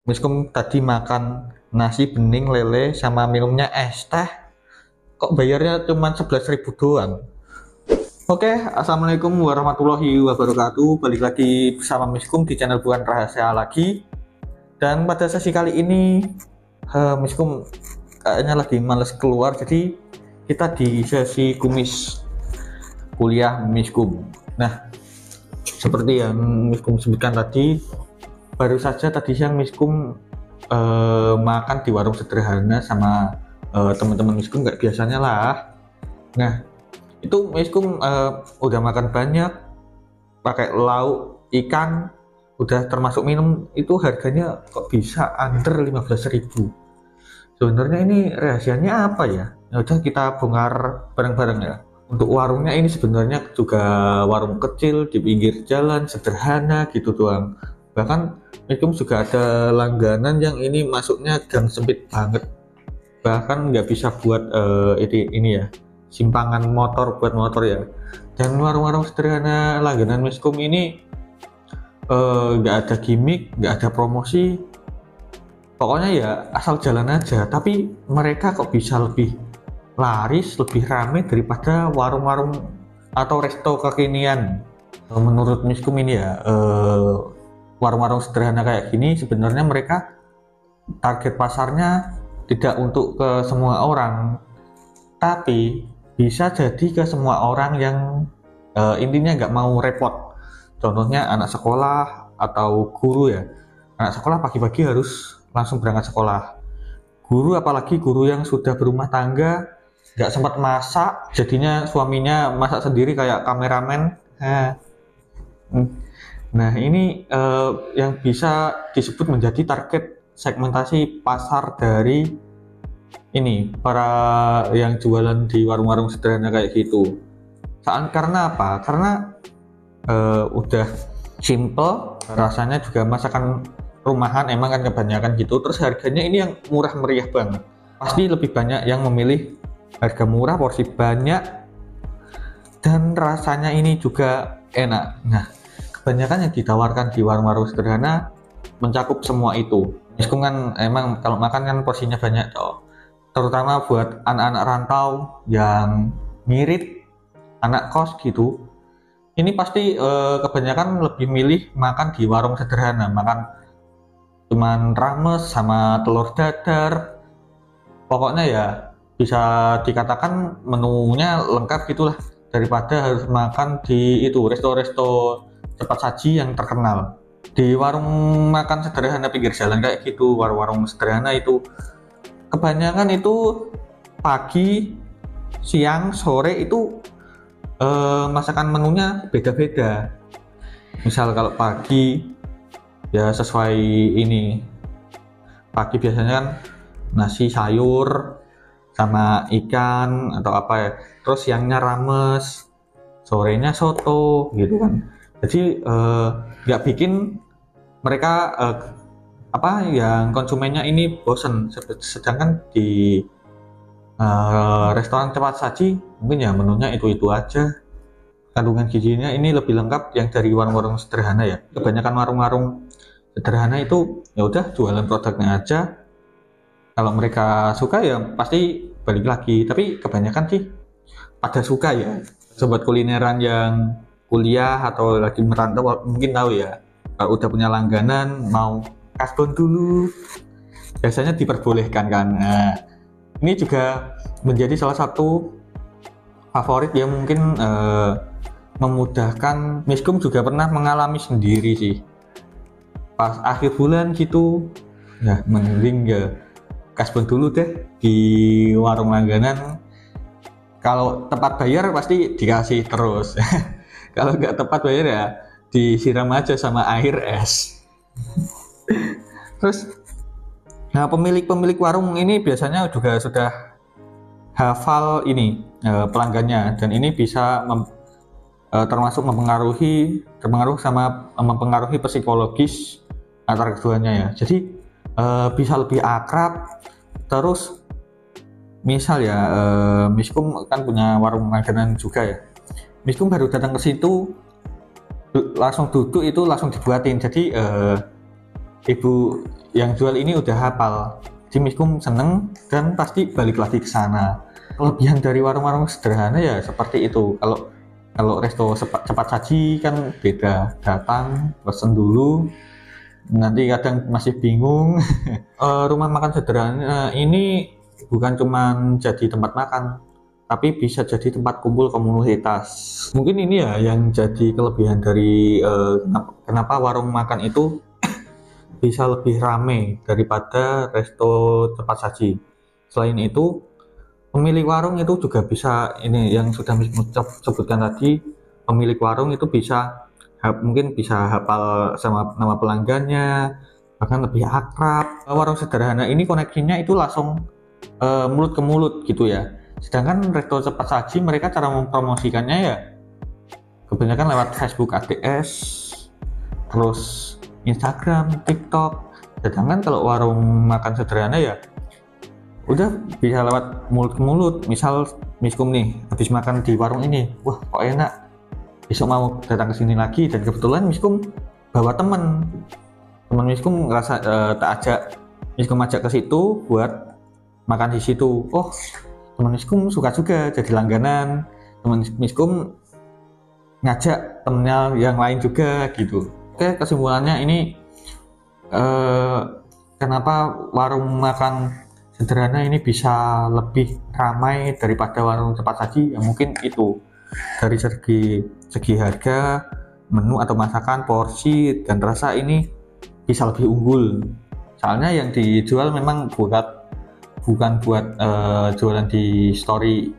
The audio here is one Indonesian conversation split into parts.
Miskum tadi makan nasi bening lele sama minumnya es teh, kok bayarnya cuma 11.000 doang. Oke, assalamualaikum warahmatullahi wabarakatuh. Balik lagi bersama Miskum di channel Bukan Rahasia lagi. Dan pada sesi kali ini, Miskum kayaknya lagi males keluar, jadi kita di sesi kumis kuliah Miskum. Nah, seperti yang Miskum sebutkan tadi, baru saja tadi siang Miskum makan di warung sederhana sama teman-teman Miskum kayak biasanya lah. Nah, itu Miskum udah makan banyak, pakai lauk ikan, udah termasuk minum, itu harganya kok bisa under 15.000. Sebenarnya ini rahasianya apa ya? Ya udah kita bongkar bareng-bareng ya. Untuk warungnya ini sebenarnya juga warung kecil di pinggir jalan sederhana gitu doang. Bahkan Miskum juga ada langganan yang ini masuknya gang sempit banget, bahkan nggak bisa buat ini ya, simpangan motor buat motor ya. Dan warung-warung sederhana langganan Miskum ini nggak ada gimmick, nggak ada promosi, pokoknya ya asal jalan aja. Tapi mereka kok bisa lebih laris, lebih rame daripada warung-warung atau resto kekinian. Menurut Miskum ini ya, warung-warung sederhana kayak gini sebenarnya mereka target pasarnya tidak untuk ke semua orang, tapi bisa jadi ke semua orang yang intinya nggak mau repot. Contohnya anak sekolah atau guru ya. Anak sekolah pagi-pagi harus langsung berangkat sekolah. Guru, apalagi guru yang sudah berumah tangga, nggak sempat masak, jadinya suaminya masak sendiri kayak kameramen. Nah, ini yang bisa disebut menjadi target segmentasi pasar dari ini para yang jualan di warung-warung sederhana kayak gitu. Karena apa? Karena udah simple, rasanya juga masakan rumahan emang kan kebanyakan gitu. Terus harganya ini yang murah meriah banget. Pasti lebih banyak yang memilih harga murah, porsi banyak, dan rasanya ini juga enak. Nah, kebanyakan yang ditawarkan di warung-warung sederhana mencakup semua itu. Miskum kan emang kalau makan kan porsinya banyak toh. Terutama buat anak-anak rantau yang ngirit, anak kos gitu. Ini pasti kebanyakan lebih milih makan di warung sederhana, makan cuman rames sama telur dadar. Pokoknya ya bisa dikatakan menunya lengkap gitulah, daripada harus makan di itu resto-resto cepat saji yang terkenal. Di warung makan sederhana pinggir jalan kayak gitu, warung-warung sederhana itu kebanyakan itu pagi, siang, sore itu masakan menunya beda-beda. Misal kalau pagi ya sesuai ini, pagi biasanya kan nasi sayur sama ikan atau apa ya, terus siangnya rames, sorenya soto gitu kan. Jadi nggak bikin mereka apa yang konsumennya ini bosen. Sedangkan di restoran cepat saji mungkin ya menunya itu aja, kandungan gizinya ini lebih lengkap yang dari warung-warung sederhana ya. Kebanyakan warung-warung sederhana itu ya udah jualan produknya aja, kalau mereka suka ya pasti balik lagi. Tapi kebanyakan sih pada suka ya. Sobat kulineran yang kuliah atau lagi merantau mungkin tahu ya, kalau udah punya langganan mau kasbon dulu biasanya diperbolehkan kan. Nah, ini juga menjadi salah satu favorit yang mungkin memudahkan. Miskum juga pernah mengalami sendiri sih, pas akhir bulan gitu ya, mending ya kasbon dulu deh di warung langganan. Kalau tepat bayar pasti dikasih terus. Kalau nggak tepat bayar ya disiram aja sama air es. Terus nah, pemilik warung ini biasanya juga sudah hafal ini pelanggannya, dan ini bisa termasuk mempengaruhi psikologis antara keduanya ya. Jadi bisa lebih akrab. Terus misal ya, Miskum kan punya warung langganan juga ya. Miskum baru datang ke situ langsung duduk itu langsung dibuatin. Jadi ibu yang jual ini udah hafal, si miskum seneng dan pasti balik lagi ke sana. Kelebihan dari warung-warung sederhana ya seperti itu. Kalau resto cepat saji kan beda, datang pesen dulu, nanti kadang masih bingung. Rumah makan sederhana ini bukan cuma jadi tempat makan, tapi bisa jadi tempat kumpul komunitas. Mungkin ini ya yang jadi kelebihan dari kenapa warung makan itu bisa lebih ramai daripada resto cepat saji. Selain itu, pemilik warung itu juga bisa, ini yang sudah sebutkan tadi, pemilik warung itu bisa mungkin bisa hafal sama nama pelanggannya, bahkan lebih akrab. Warung sederhana ini koneksinya itu langsung mulut ke mulut gitu ya. Sedangkan resto cepat saji mereka cara mempromosikannya ya kebanyakan lewat Facebook ADS, terus Instagram, TikTok. Sedangkan kalau warung makan sederhana ya udah bisa lewat mulut ke mulut. Misal miskum nih habis makan di warung ini, wah kok enak, besok mau datang ke sini lagi, dan kebetulan miskum bawa teman miskum ngerasa miskum ajak ke situ buat makan di situ. Oh, teman miskum suka juga jadi langganan, teman miskum ngajak temennya yang lain juga gitu. Oke, kesimpulannya ini kenapa warung makan sederhana ini bisa lebih ramai daripada warung cepat saji, ya mungkin itu dari segi harga, menu atau masakan, porsi, dan rasa ini bisa lebih unggul. Soalnya yang dijual memang bukan buat jualan di story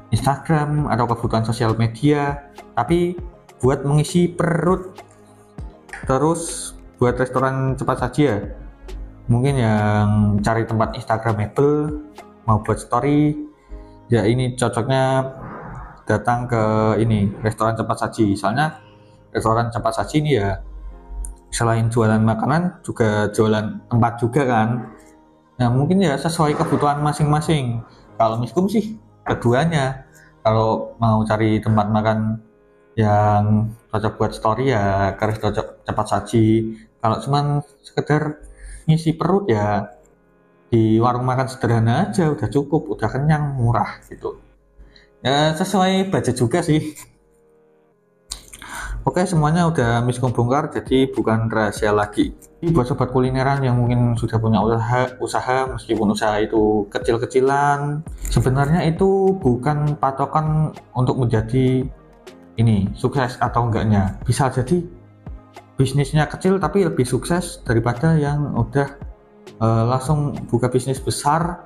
Instagram atau kebutuhan sosial media, tapi buat mengisi perut. Terus buat restoran cepat saji ya, mungkin yang cari tempat instagramable mau buat story, ya ini cocoknya datang ke ini restoran cepat saji. Soalnya restoran cepat saji ini ya selain jualan makanan juga jualan tempat juga kan. Nah mungkin ya sesuai kebutuhan masing-masing. Kalau miskum sih keduanya. Kalau mau cari tempat makan yang cocok buat story ya ke resto cepat saji. Kalau cuman sekedar ngisi perut ya di warung makan sederhana aja udah cukup, udah kenyang, murah gitu. Ya sesuai budget juga sih. Oke, semuanya udah miskom bongkar, jadi bukan rahasia lagi. Ini buat sobat kulineran yang mungkin sudah punya usaha meskipun usaha itu kecil-kecilan, sebenarnya itu bukan patokan untuk menjadi ini sukses atau enggaknya. Bisa jadi bisnisnya kecil tapi lebih sukses daripada yang udah langsung buka bisnis besar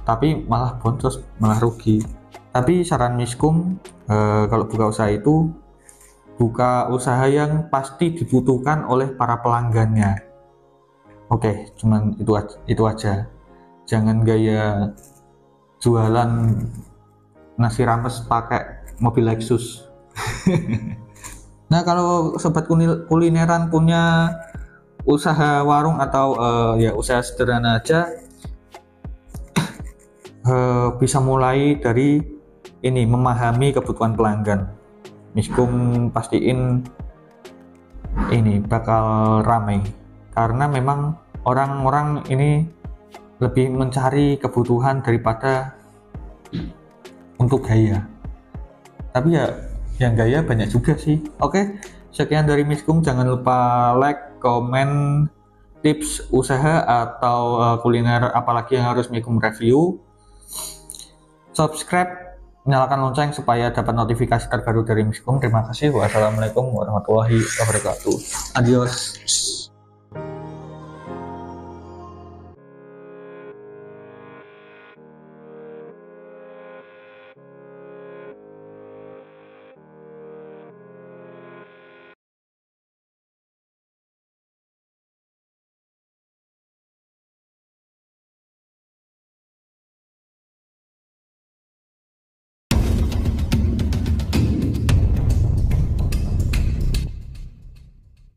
tapi malah boncos, malah rugi. Tapi saran miskum, kalau buka usaha itu buka usaha yang pasti dibutuhkan oleh para pelanggannya. Oke, cuman itu aja. Jangan gaya jualan nasi rames pakai mobil Lexus. Nah, kalau sobat kulineran punya usaha warung atau ya usaha sederhana aja, bisa mulai dari ini, memahami kebutuhan pelanggan. Miskum pastiin ini bakal ramai karena memang orang-orang ini lebih mencari kebutuhan daripada untuk gaya. Tapi ya yang gaya banyak juga sih. Oke, sekian dari Miskum. Jangan lupa like, komen, tips usaha atau kuliner apalagi yang harus Miskum review. Subscribe, nyalakan lonceng supaya dapat notifikasi terbaru dari Miskum. Terima kasih. Wassalamualaikum warahmatullahi wabarakatuh. Adios.